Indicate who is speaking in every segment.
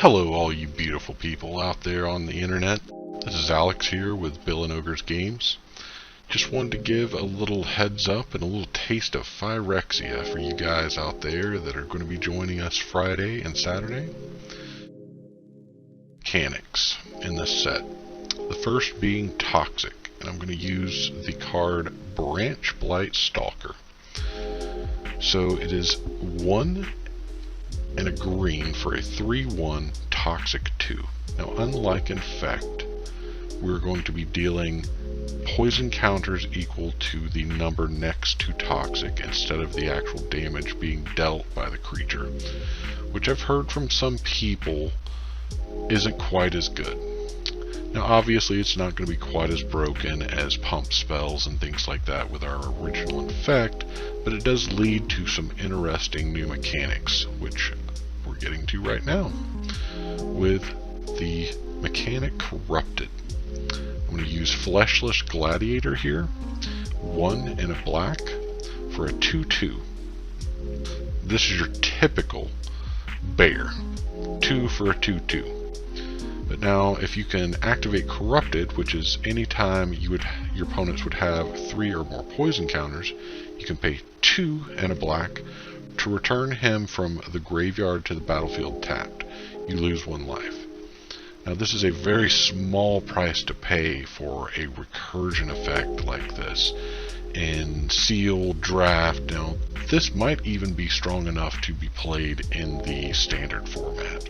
Speaker 1: Hello all you beautiful people out there on the internet. This is Alex here with Bill and Ogres Games. Just wanted to give a little heads up and a little taste of Phyrexia for you guys out there that are going to be joining us Friday and Saturday. Mechanics in this set. The first being Toxic, and I'm going to use the card Branch Blight Stalker. So it is 1 and a green for a 3/1 Toxic 2. Now, unlike Infect, we're going to be dealing poison counters equal to the number next to Toxic instead of the actual damage being dealt by the creature, which I've heard from some people isn't quite as good. Now, obviously, it's not going to be quite as broken as pump spells and things like that with our original Infect, but it does lead to some interesting new mechanics, which we're getting to right now. With the mechanic Corrupted, I'm going to use Fleshless Gladiator here, 1 and a black for a 2/2. This is your typical bear, 2 for a 2/2. But now, if you can activate Corrupted, which is any time your opponents would have 3 or more poison counters, you can pay 2 and a black to return him from the graveyard to the battlefield tapped. You lose 1 life. Now, this is a very small price to pay for a recursion effect like this in Seal, Draft. Now, this might even be strong enough to be played in the standard format.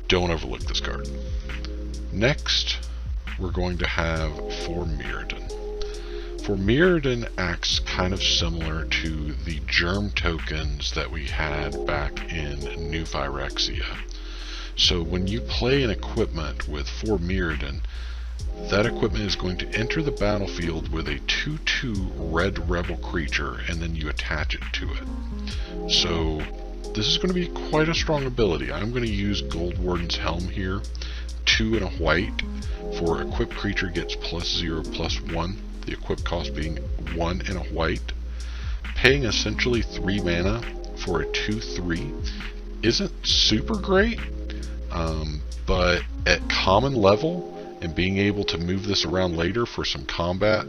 Speaker 1: Don't overlook this card. Next, we're going to have Formyrrodin. Formyrrodin acts kind of similar to the germ tokens that we had back in New Phyrexia. So when you play an equipment with Formyrrodin, that equipment is going to enter the battlefield with a 2/2 red rebel creature, and then you attach it to it. So this is going to be quite a strong ability. I'm going to use Gold Warden's Helm here, 2 and a white for equipped creature gets +0/+1, the equip cost being 1 and a white. Paying essentially 3 mana for a 2/3 isn't super great, but at common level and being able to move this around later for some combat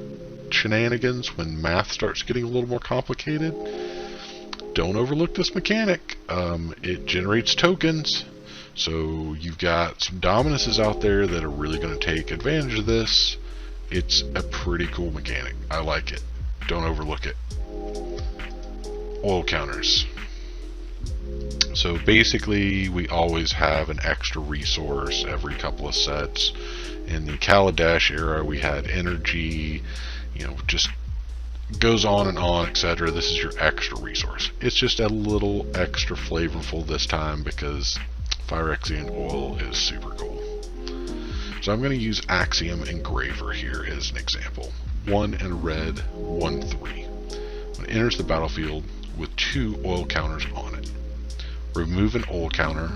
Speaker 1: shenanigans when math starts getting a little more complicated, don't overlook this mechanic. It generates tokens, so you've got some Dominuses out there that are really going to take advantage of this. It's a pretty cool mechanic. I like it. Don't overlook it. Oil counters. So basically, we always have an extra resource every couple of sets. In the Kaladesh era, we had energy, just goes on and on, etc. This is your extra resource. It's just a little extra flavorful this time because Phyrexian oil is super cool. So I'm going to use Axiom Engraver here as an example. 1 and a red, 1/3. When it enters the battlefield with 2 oil counters on it. Remove an oil counter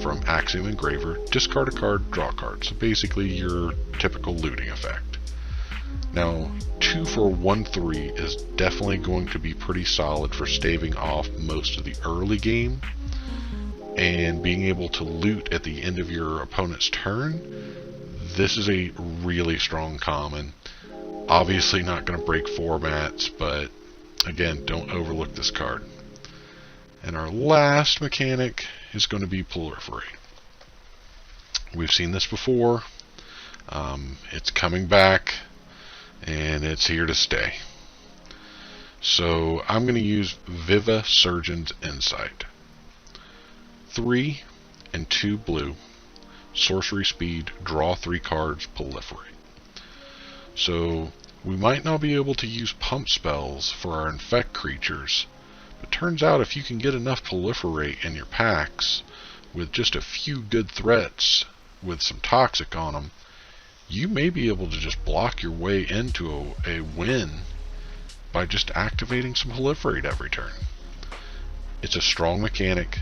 Speaker 1: from Axiom Engraver, discard a card, draw a card. So basically your typical looting effect. Now, 2 for 1/3 is definitely going to be pretty solid for staving off most of the early game and being able to loot at the end of your opponent's turn. This is a really strong common. Obviously not going to break formats, but again, don't overlook this card. And our last mechanic is going to be Proliferate. We've seen this before. It's coming back, and it's here to stay. So I'm going to use Viva Surgeon's Insight. 3 and 2 blue. Sorcery speed, draw 3 cards, proliferate. So we might not be able to use pump spells for our infect creatures, but turns out if you can get enough proliferate in your packs with just a few good threats with some toxic on them, you may be able to just block your way into a win by just activating some proliferate every turn. It's a strong mechanic.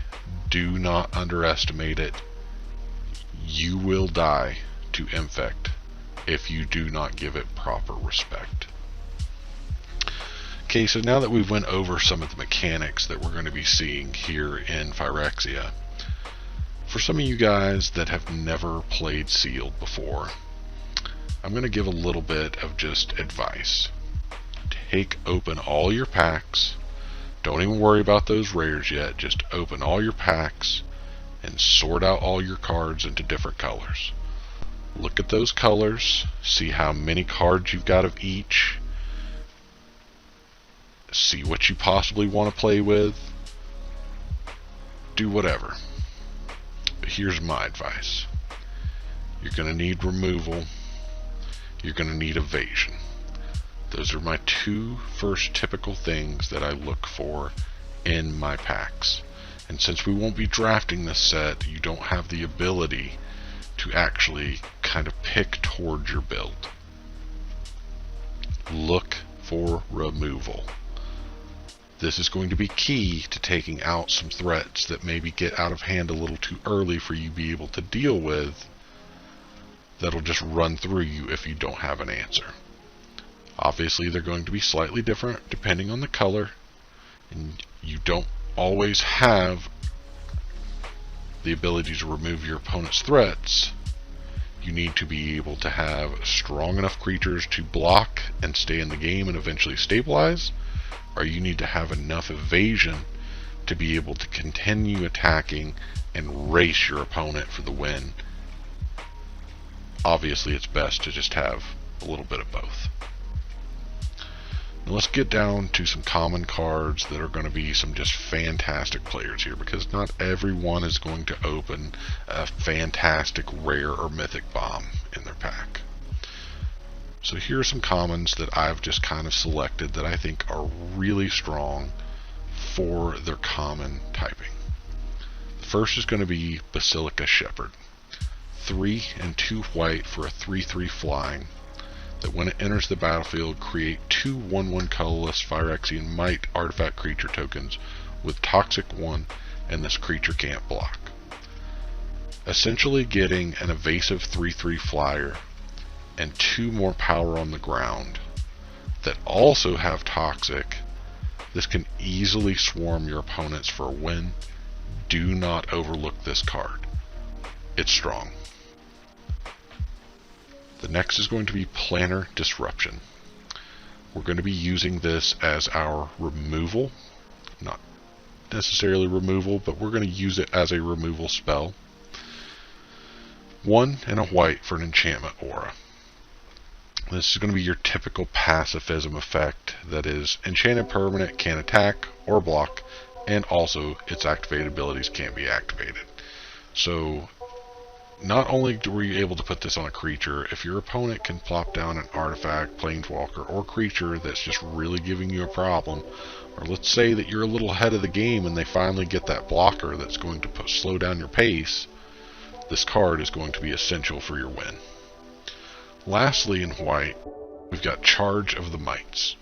Speaker 1: Do not underestimate it. You will die to infect if you do not give it proper respect. Okay, so now that we've went over some of the mechanics that we're going to be seeing here in Phyrexia, For some of you guys that have never played sealed before, I'm going to give a little bit of just advice. Open all your packs. Don't even worry about those rares yet. Just open all your packs and sort out all your cards into different colors. Look at those colors. See how many cards you've got of each. See what you possibly want to play with. Do whatever. But here's my advice. You're going to need removal. You're going to need evasion. Those are my two first typical things that I look for in my packs. And since we won't be drafting this set, you don't have the ability to actually kind of pick towards your build. Look for removal. This is going to be key to taking out some threats that maybe get out of hand a little too early for you to be able to deal with, that'll just run through you if you don't have an answer. Obviously, they're going to be slightly different depending on the color, and you don't always have the ability to remove your opponent's threats. You need to be able to have strong enough creatures to block and stay in the game and eventually stabilize, or you need to have enough evasion to be able to continue attacking and race your opponent for the win. Obviously, it's best to just have a little bit of both. Now let's get down to some common cards that are going to be some just fantastic players here, because not everyone is going to open a fantastic rare or mythic bomb in their pack. So here are some commons that I've just kind of selected that I think are really strong for their common typing. The first is going to be Basilica Shepherd. 3 and 2 white for a 3/3 flying, that when it enters the battlefield, create 2 1/1 colorless Phyrexia Might artifact creature tokens with Toxic 1, and this creature can't block. Essentially getting an evasive 3/3 flyer and 2 more power on the ground that also have Toxic. This can easily swarm your opponents for a win. Do not overlook this card. It's strong. The next is going to be Planner Disruption. We're going to be using this as our removal. Not necessarily removal, but we're going to use it as a removal spell. 1 and a white for an enchantment aura. This is going to be your typical pacifism effect, that is, enchanted permanent can attack or block, and also its activated abilities can be activated. So not only were you able to put this on a creature, if your opponent can plop down an artifact, planeswalker, or creature that's just really giving you a problem, or let's say that you're a little ahead of the game and they finally get that blocker that's going to slow down your pace, this card is going to be essential for your win. Lastly, in white, we've got Charge of the Mites.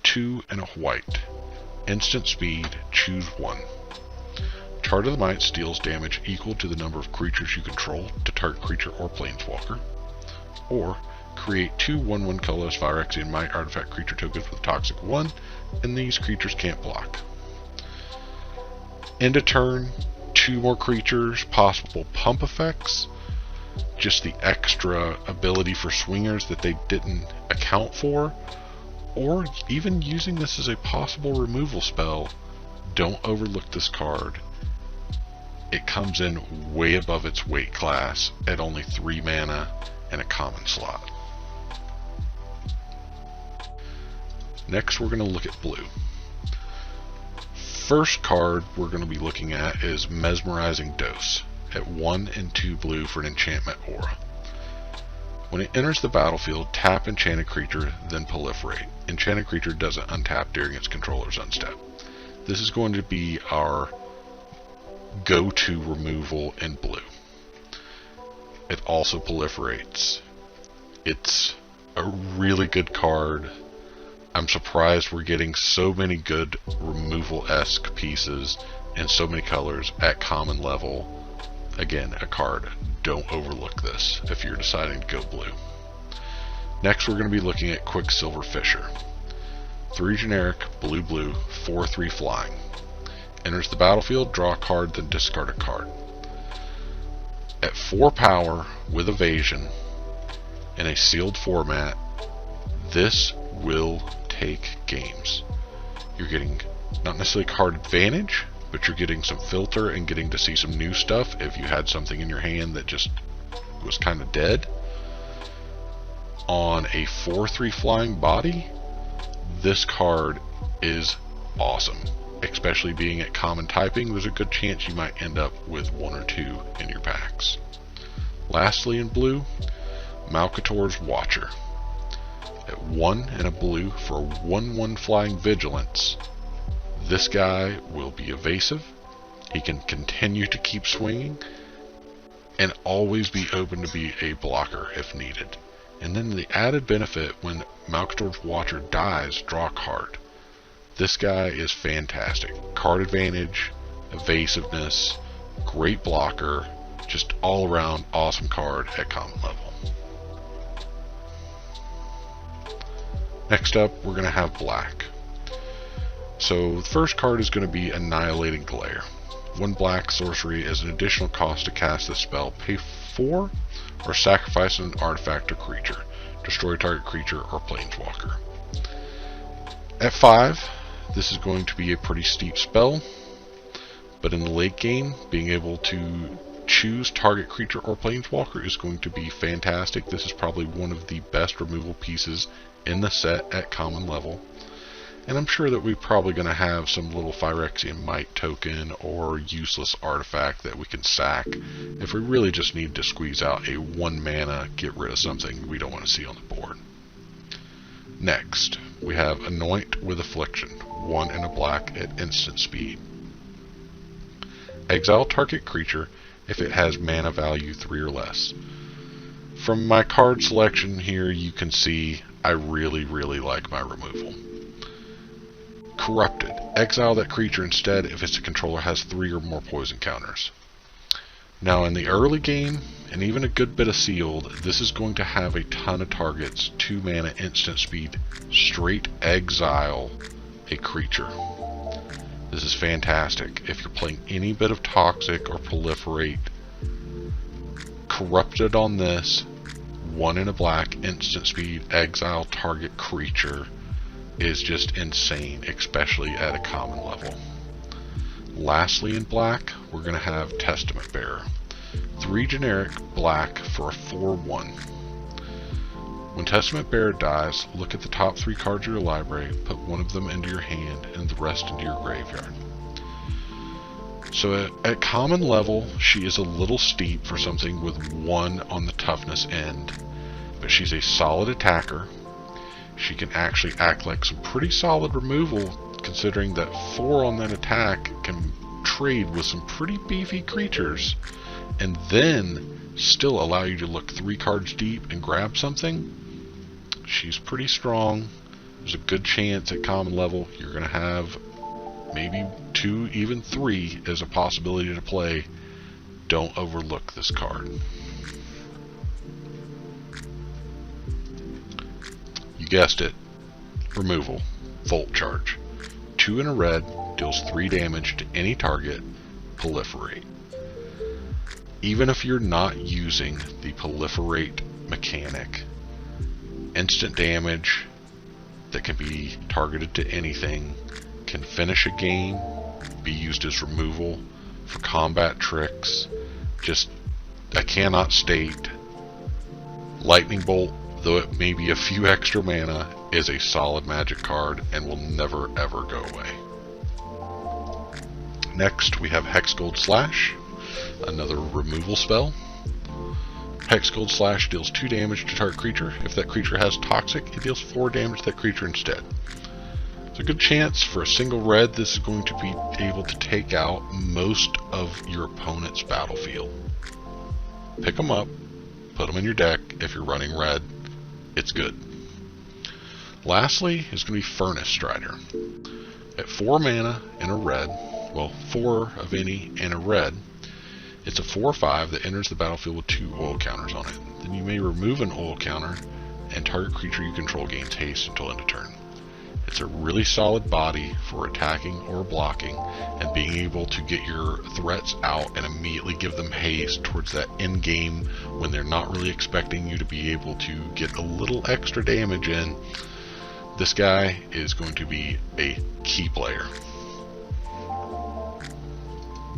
Speaker 1: 2 and a white. Instant speed, choose 1. Charge of the Mites deals damage equal to the number of creatures you control to target creature or planeswalker. Or, create 2 1/1 colorless Phyrexia Might artifact creature tokens with Toxic 1, and these creatures can't block. End of turn, 2 more creatures, possible pump effects. Just the extra ability for swingers that they didn't account for, or even using this as a possible removal spell. Don't overlook this card. It comes in way above its weight class at only 3 mana and a common slot. Next, we're going to look at blue. First card we're going to be looking at is Mesmerizing Dose at 1 and 2 blue for an enchantment aura. When it enters the battlefield, tap enchanted creature, then proliferate. Enchanted creature doesn't untap during its controller's unstep. This is going to be our go-to removal in blue. It also proliferates. It's a really good card. I'm surprised we're getting so many good removal-esque pieces in so many colors at common level. Again, a card. Don't overlook this if you're deciding to go blue. Next, we're going to be looking at Quicksilver Fisher. 3 generic, blue, 4/3 flying. Enters the battlefield, draw a card, then discard a card. At 4 power with evasion in a sealed format, this will take games. You're getting not necessarily card advantage, but you're getting some filter and getting to see some new stuff if you had something in your hand that just was kind of dead. On a 4/3 flying body, this card is awesome. Especially being at common typing, there's a good chance you might end up with 1 or 2 in your packs. Lastly, in blue, Malcator's Watcher. At 1 and a blue for a 1/1 flying vigilance, this guy will be evasive. He can continue to keep swinging and always be open to be a blocker if needed. And then the added benefit, when Malcator's Watcher dies, draw a card. This guy is fantastic. Card advantage, evasiveness, great blocker, just all around awesome card at common level. Next up, we're going to have black. So the first card is going to be Annihilating Glare. 1 black sorcery as an additional cost to cast this spell. Pay 4 or sacrifice an artifact or creature. Destroy target creature or planeswalker. At 5, this is going to be a pretty steep spell, but in the late game, being able to choose target creature or planeswalker is going to be fantastic. This is probably one of the best removal pieces in the set at common level. And I'm sure that we're probably going to have some little Phyrexia Might token or useless artifact that we can sack if we really just need to squeeze out a 1 mana, get rid of something we don't want to see on the board. Next, we have Anoint with Affliction, 1 and a black at instant speed. Exile target creature if it has mana value 3 or less. From my card selection here, you can see I really like my removal. Corrupted. Exile that creature instead if its controller has 3 or more poison counters. Now in the early game, and even a good bit of sealed, this is going to have a ton of targets. 2 mana instant speed, straight exile a creature. This is fantastic. If you're playing any bit of Toxic or Proliferate, Corrupted on this, 1 and a black, instant speed, exile target creature is just insane, especially at a common level. Lastly, in black, we're going to have Testament Bearer. 3 generic black for a 4/1. When Testament Bearer dies, look at the top 3 cards of your library, put 1 of them into your hand and the rest into your graveyard. So at common level, she is a little steep for something with 1 on the toughness end, but she's a solid attacker. She can actually act like some pretty solid removal, considering that 4 on that attack can trade with some pretty beefy creatures, and then still allow you to look 3 cards deep and grab something. She's pretty strong. There's a good chance at common level you're going to have maybe 2, even 3 as a possibility to play. Don't overlook this card. You guessed it. Removal. Volt Charge. 2 and a red, deals 3 damage to any target. Proliferate. Even if you're not using the Proliferate mechanic, instant damage that can be targeted to anything, can finish a game, be used as removal for combat tricks. Just, I cannot state, Lightning Bolt, though it may be a few extra mana, is a solid Magic card and will never ever go away. Next we have Hexgold Slash, another removal spell. Hexgold Slash deals 2 damage to target creature. If that creature has Toxic, it deals 4 damage to that creature instead. There's a good chance for a single red this is going to be able to take out most of your opponent's battlefield. Pick them up, put them in your deck if you're running red. It's good. Lastly is going to be Furnace Strider. At 4 mana and a red, well, 4 of any and a red, it's a 4/5 that enters the battlefield with 2 oil counters on it. Then you may remove an oil counter, and target creature you control gains haste until end of turn. It's a really solid body for attacking or blocking and being able to get your threats out and immediately give them haste towards that end game when they're not really expecting you to be able to get a little extra damage in. This guy is going to be a key player.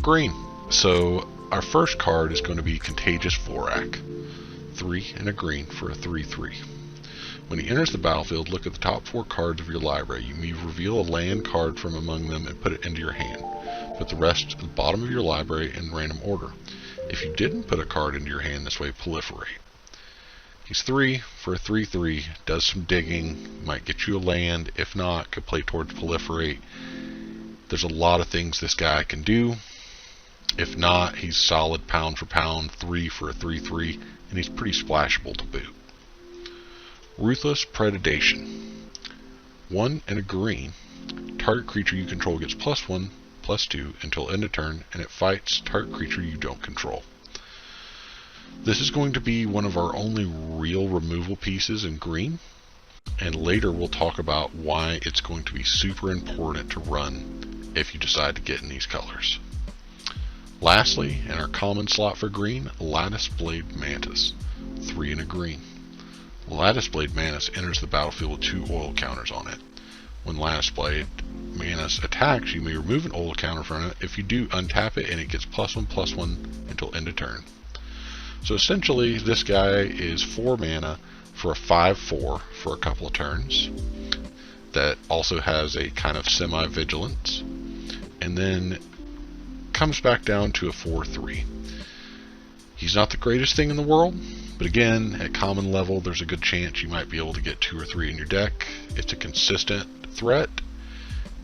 Speaker 1: Green. So our first card is going to be Contagious Vorak. 3 and a green for a 3/3. When he enters the battlefield, look at the top 4 cards of your library. You may reveal a land card from among them and put it into your hand. Put the rest at the bottom of your library in random order. If you didn't put a card into your hand this way, proliferate. He's 3 for a 3/3, does some digging, might get you a land. If not, could play towards proliferate. There's a lot of things this guy can do. If not, he's solid pound for pound, 3 for a 3/3, and he's pretty splashable to boot. Ruthless Predation. 1 and a green. Target creature you control gets +1/+2 until end of turn, and it fights target creature you don't control. This is going to be one of our only real removal pieces in green, and later we'll talk about why it's going to be super important to run if you decide to get in these colors. Lastly, in our common slot for green, Lattice Blade Mantis. 3 and a green. Lattice Blade Mantis enters the battlefield with 2 oil counters on it. When Lattice Blade Mantis attacks, you may remove an oil counter from it. If you do, untap it and it gets +1/+1 until end of turn. So essentially, this guy is 4 mana for a 5/4 for a couple of turns. That also has a kind of semi-vigilance. And then comes back down to a 4/3. He's not the greatest thing in the world, but again, at common level, there's a good chance you might be able to get 2 or 3 in your deck. It's a consistent threat,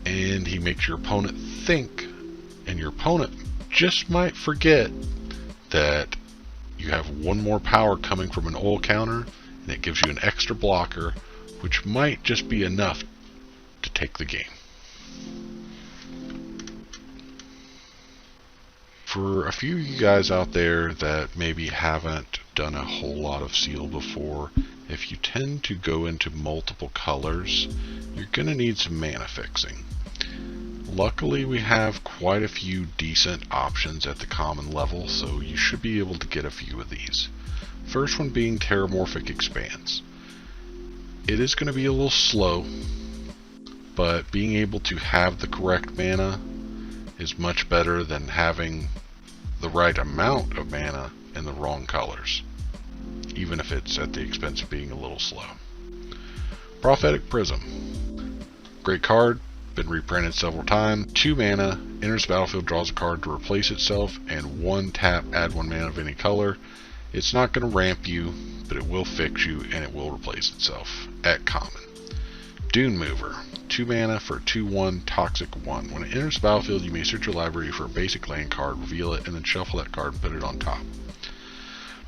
Speaker 1: and he makes your opponent think, and your opponent just might forget that you have 1 more power coming from an oil counter, and it gives you an extra blocker, which might just be enough to take the game. For a few of you guys out there that maybe haven't done a whole lot of seal before, if you tend to go into multiple colors, you're going to need some mana fixing. Luckily, we have quite a few decent options at the common level, so you should be able to get a few of these. First one being Terramorphic Expanse. It is going to be a little slow, but being able to have the correct mana is much better than having the right amount of mana in the wrong colors, even if it's at the expense of being a little slow. Prophetic Prism. Great card, been reprinted several times. 2 mana, enters the battlefield, draws a card to replace itself, and 1 tap, add 1 mana of any color. It's not going to ramp you, but it will fix you, and it will replace itself at common. Dune Mover. 2 mana for 2/1 Toxic 1. When it enters the battlefield, you may search your library for a basic land card, reveal it, and then shuffle that card and put it on top.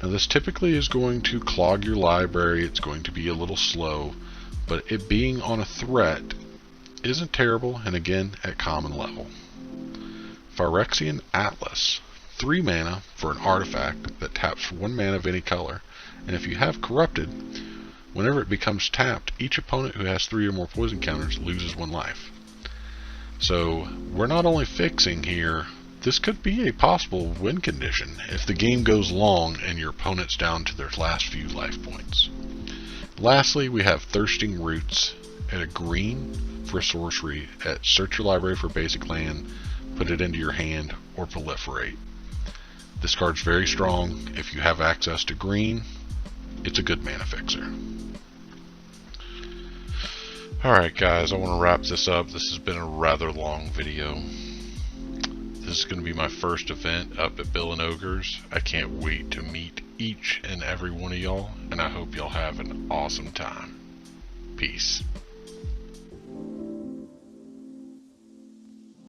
Speaker 1: Now this typically is going to clog your library, it's going to be a little slow, but it being on a threat isn't terrible, and again, at common level. Phyrexian Atlas. 3 mana for an artifact that taps for 1 mana of any color, and if you have Corrupted, whenever it becomes tapped, each opponent who has 3 or more poison counters loses 1 life. So we're not only fixing here, this could be a possible win condition if the game goes long and your opponent's down to their last few life points. Lastly, we have Thirsting Roots at a green for a sorcery at search your library for basic land, put it into your hand, or proliferate. This card's very strong. If you have access to green, it's a good mana fixer. Alright guys, I want to wrap this up. This has been a rather long video. This is going to be my first event up at Bill and Ogres. I can't wait to meet each and every one of y'all, and I hope y'all have an awesome time. Peace.